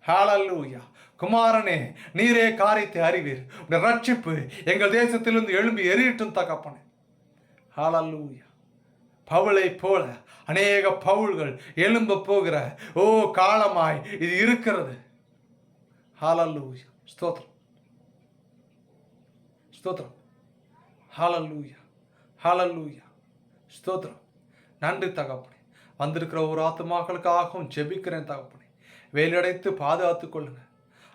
ஹalleluya. குமாரனே, நீரே காரியத்தை அறிவீர். உடைய ரட்சிப்பு எங்கள் தேசத்திலிருந்து எழும்பி எரியட்டும் தகப்பனே. ஹalleluya. பவுலை போல அநேக பவுல்கள் எழும்ப போகிற ஓ காலமாய் இது இருக்கிறது. ஹalleluya. ஸ்தோத்திரம், ஸ்தோத்திரம். ஹalleluya, ஹalleluya. ஸ்தோத்திரம். நன்றி தகப்பனே. வந்திருக்கிற ஒரு ஆத்துமாக்களுக்காகவும் ஜெபிக்கிறேன் தகப்பனே. வேலடைத்து பாதுகாத்துக் கொள்ளுங்க.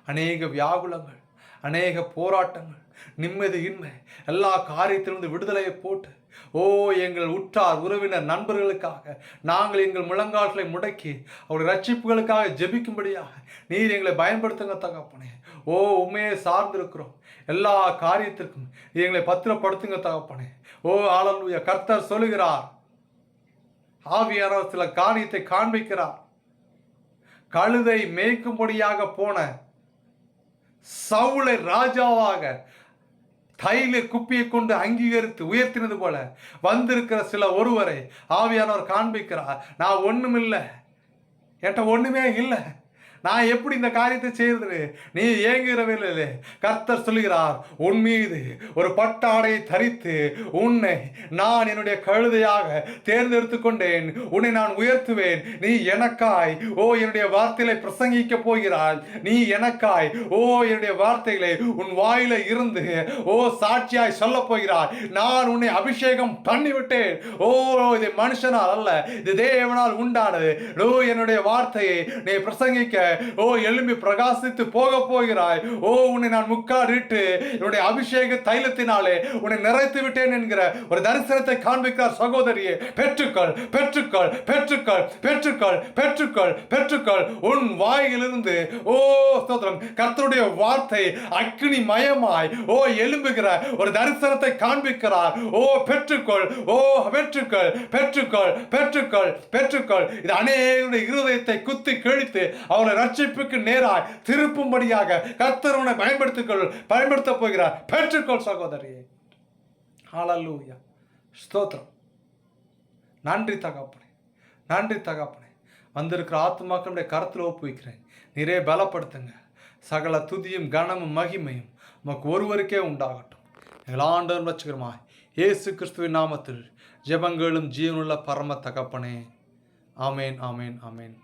அநேக வியாகுலங்கள், அநேக போராட்டங்கள், நிம்மதியின்மை எல்லா காரியத்திலிருந்து விடுதலையை போட்டு ஓ எங்கள் உற்றார் உறவினர் நண்பர்களுக்காக நாங்கள் எங்கள் முழங்கால்களை முடக்கி அவருடைய ரட்சிப்புகளுக்காக ஜெபிக்கும்படியாக நீர் எங்களை பயன்படுத்துங்க தகப்பனே. ஓ உண்மையை சார்ந்திருக்கிறோம். எல்லா காரியத்திற்கும் எங்களை பத்திரப்படுத்துங்க தகப்பனே. ஓ ஹalleluya. கர்த்தர் சொல்லுகிறார், ஆவியானவர் சில காரியத்தை காண்பிக்கிறார். கழுதை மேய்க்கும்படியாக போன சவுலை ராஜாவாக தைல குப்பியை கொண்டு அங்கீகரித்து உயர்த்தினது போல வந்திருக்கிற சில ஒருவரை ஆவியானவர் காண்பிக்கிறார். நான் ஒண்ணுமில்லை, என்கிட்ட ஒண்ணுமே இல்லை, நான் எப்படி இந்த காரியத்தை செய்யறது நீ ஏங்குகிறவில்லை. கர்த்தர் சொல்கிறார், உன் மீது ஒரு பட்டாடையை தரித்து உன்னை நான் என்னுடைய கழுதையாக தேர்ந்தெடுத்து கொண்டேன். உன்னை நான் உயர்த்துவேன். நீ எனக்காய் ஓ என்னுடைய வார்த்தைகளை பிரசங்கிக்க போகிறாய். நீ எனக்காய் ஓ என்னுடைய வார்த்தைகளை உன் வாயில இருந்து ஓ சாட்சியாய் சொல்ல போகிறாய். நான் உன்னை அபிஷேகம் பண்ணிவிட்டேன். ஓ இது மனுஷனால் அல்ல, இது தேவனால் உண்டானது. ஓ என்னுடைய வார்த்தையை நீ பிரசங்கிக்க ஓ எழும்பி பிரகாசித்து போக போகிறாய். ஓ உன்னை நான் முக்காடிட்டு என்னுடைய அபிஷேக தைலத்தினாலே உன்னை நிறைத்து விட்டேன் என்கிற ஒரு தரிசனத்தை காண்பிக்கிறார். சகோதரியே, பெற்றுக்கள் பெற்றுக்கள் பெற்றுக்கள் பெற்றுக்கள் பெற்றுக்கள் பெற்றுக்கள். உன் வாயிலிருந்து ஓ ஸ்தோத்திரம் கர்த்தருடைய வார்த்தை அக்கினி மயமாய் ஓ எழும்புகிற ஒரு தரிசனத்தை காண்பிக்கிறார். ஓ பெற்றுக்கள், ஓ பெற்றுக்கள் பெற்றுக்கள் பெற்றுக்கள் பெற்றுக்கள். இது அநேகருடைய இருதயத்தை குத்தி கிழித்து அவளை ரட்சிப்புக்கு நேராய் திருப்பும்படியாக கர்த்தர் உன்னை பயன்படுத்த போகிறார். பெற்றுக்கொள் சகோதரியே. ஹalleluya. ஸ்தோத்திரம். நன்றி தகப்பனே, நன்றி தகப்பனே. வந்திருக்கிற ஆத்துமாக்களுடைய கருத்தில் ஒப்புவிக்கிறேன். நீரே பலப்படுத்துங்க. சகல துதியும் கனமும் மகிமையும் உமக்கு ஒருவருக்கே உண்டாகட்டும். எங்கள் ஆண்டவரும் இரட்சகருமாய் இயேசு கிறிஸ்துவின் நாமத்தில் ஜெபங்களும் ஜீவனுள்ள பரம தகப்பனே. ஆமேன், ஆமேன், ஆமேன்.